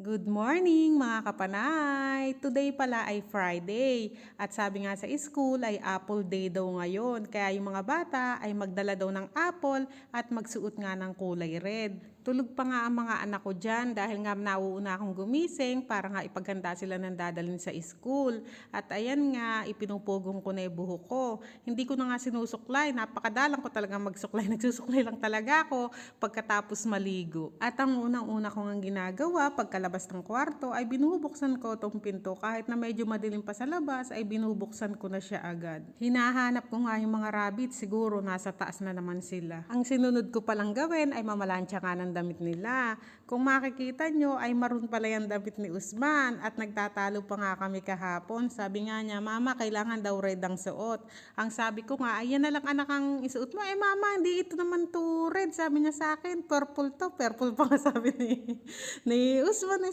Good morning mga kapanay! Today pala ay Friday at sabi nga sa school ay Apple Day daw ngayon. Kaya yung mga bata ay magdala daw ng apple at magsuot nga ng kulay red. Tulog pa nga ang mga anak ko dyan dahil nga nauuna akong gumising para nga ipaghanda sila ng dadalhin sa school. At ayan nga, ipinupugong ko na yung buhok ko. Hindi ko na nga sinusuklay, napakadalang ko talaga magsuklay. Nagsusuklay lang talaga ako pagkatapos maligo. At ang unang-una ko nga ginagawa pagkalabas ng kwarto ay binubuksan ko tong pinto kahit na medyo madilim pa sa labas ay binubuksan ko na siya agad. Hinahanap ko nga yung mga rabbit, siguro nasa taas na naman sila. Ang sinunod ko palang gawin ay mamalansya nga ng damit nila. Kung makikita nyo ay maroon pala yung damit ni Usman at nagtatalo pa nga kami kahapon. Sabi nga niya, mama kailangan daw red ang suot. Ang sabi ko nga, ayan na lang anak ang isuot mo. Eh mama, hindi ito naman to red. Sabi niya sa akin, purple to. Purple pa nga sabi ni Usman.